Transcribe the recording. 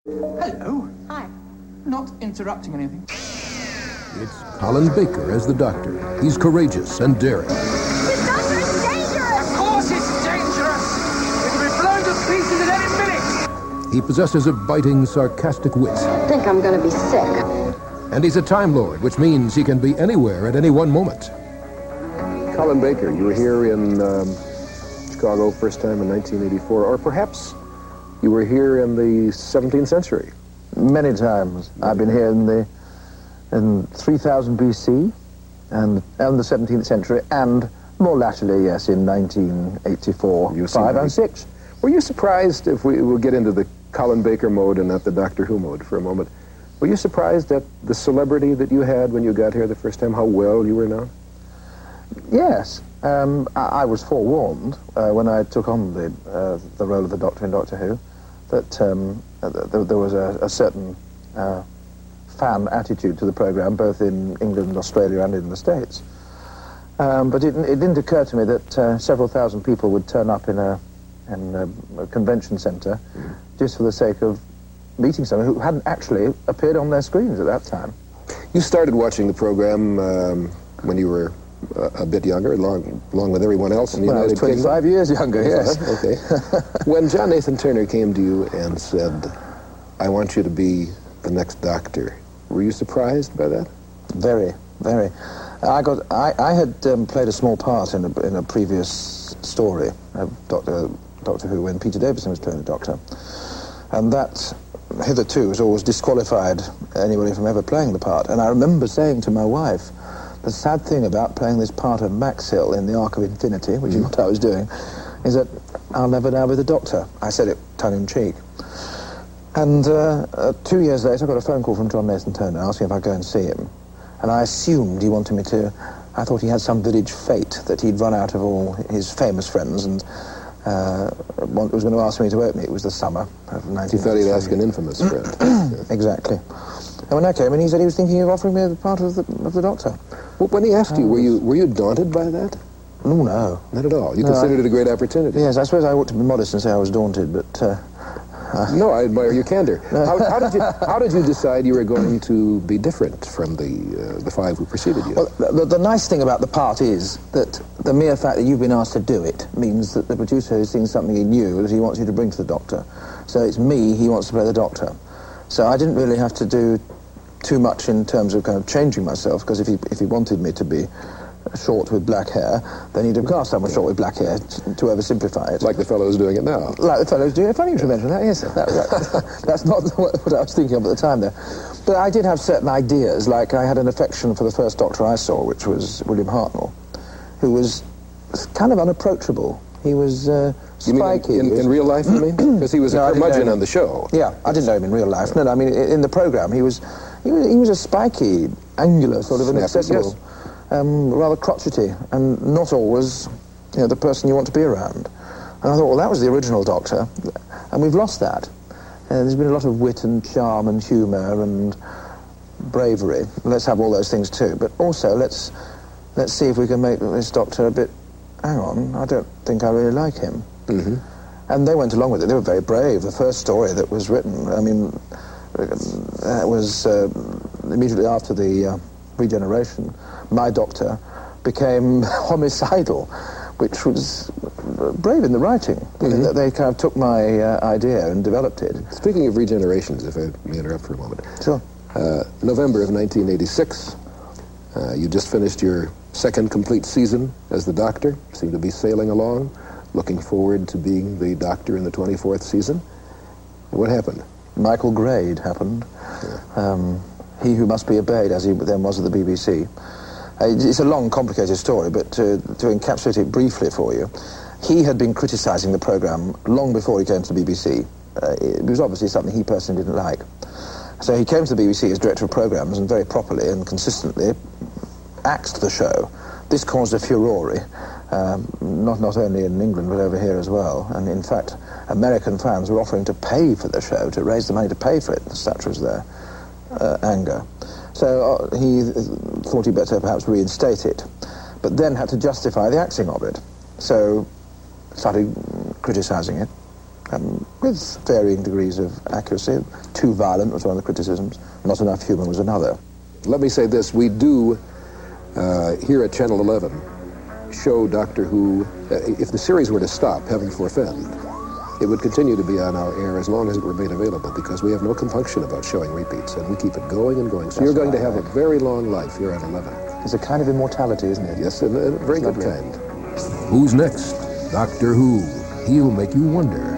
Hello. Hi. Not interrupting anything. It's Colin Baker as the Doctor. He's courageous and daring. The doctor is dangerous! Of course it's dangerous! It'll be blown to pieces at any minute! He possesses a biting, sarcastic wit. I think I'm gonna be sick. And he's a Time Lord, which means he can be anywhere at any one moment. Colin Baker, you were here in Chicago first time in 1984, or perhaps you were here in the 17th century. Many times. I've been here in 3000 BC and the 17th century, and more latterly, yes, in 1984, 5 and 6. Were you surprised, if we will get into the Colin Baker mode and not the Doctor Who mode for a moment, were you surprised at the celebrity that you had when you got here the first time, how well you were known? Yes. I was forewarned when I took on the role of the Doctor in Doctor Who that there was a certain fan attitude to the programme, both in England, Australia and in the States. But it didn't occur to me that several thousand people would turn up in a convention centre just for the sake of meeting someone who hadn't actually appeared on their screens at that time. You started watching the program when you were a bit younger, along with everyone else in the United Kingdom. I was 25 years younger, yes. Okay. When John Nathan Turner came to you and said, "I want you to be the next Doctor," were you surprised by that? Very, very. I had played a small part in a previous story of Doctor Who when Peter Davison was playing the Doctor, and that hitherto has always disqualified anybody from ever playing the part. And I remember saying to my wife, the sad thing about playing this part of Max Hill in the Ark of Infinity, which is what I was doing, is that I'll never now be the Doctor. I said it tongue-in-cheek. And 2 years later, I got a phone call from John Nathan Turner asking if I'd go and see him. And I assumed he wanted me to. I thought he had some village fate, that he'd run out of all his famous friends and was going to ask me to open it. It was the summer of 1993. You thought he'd ask an infamous friend. Exactly. And when I came in, he said he was thinking of offering me the part of the Doctor. Well, when he asked you, were you daunted by that? Oh, no. Not at all. You considered it a great opportunity. Yes, I suppose I ought to be modest and say I was daunted, but... No, I admire your candor. How did you decide you were going to be different from the five who preceded you? Well, the nice thing about the part is that the mere fact that you've been asked to do it means that the producer has seen something new that he wants you to bring to the Doctor. So it's me he wants to play the Doctor. So I didn't really have to do too much in terms of kind of changing myself, because if he wanted me to be short with black hair, then he'd have cast someone short with black hair to oversimplify it. Like the fellow's doing it now. Like the fellow's doing it. Funny you should mention that, yes. That's not what I was thinking of at the time, though. But I did have certain ideas, like I had an affection for the first Doctor I saw, which was William Hartnell, who was kind of unapproachable. He was spiky. You mean in real life, you mean? Because he was a curmudgeon on the show. Yeah, I didn't know him in real life. No, I mean, in the programme, he was a spiky, angular, sort of inaccessible... Yes. Rather crotchety, and not always, the person you want to be around. And I thought, well, that was the original Doctor, and we've lost that. There's been a lot of wit and charm and humour and bravery. Let's have all those things too. But also, let's see if we can make this Doctor a bit. Hang on, I don't think I really like him. Mm-hmm. And they went along with it. They were very brave. The first story that was written, I mean, it was immediately after the regeneration. My Doctor became homicidal, which was brave in the writing. Mm-hmm. They kind of took my idea and developed it. Speaking of regenerations, if I may interrupt for a moment. Sure. November of 1986, you just finished your second complete season as the Doctor. Seemed to be sailing along, looking forward to being the Doctor in the 24th season. What happened? Michael Grade happened. Yeah. He who must be obeyed, as he then was at the BBC. It's a long, complicated story, but to encapsulate it briefly for you, he had been criticising the programme long before he came to the BBC. It was obviously something he personally didn't like. So he came to the BBC as director of programmes and very properly and consistently axed the show. This caused a furore, not only in England but over here as well. And in fact, American fans were offering to pay for the show, to raise the money to pay for it. Such was their anger. So he thought he'd better perhaps reinstate it, but then had to justify the axing of it. So started criticising it, with varying degrees of accuracy. Too violent was one of the criticisms. Not enough humour was another. Let me say this, we do, here at Channel 11, show Doctor Who, if the series were to stop, heaven forfend, it would continue to be on our air as long as it remained available, because we have no compunction about showing repeats, and we keep it going and going. So you're going to have a very long life here at 11. It's a kind of immortality, isn't it? Yes, a very good kind. Who's next? Doctor Who. He'll make you wonder.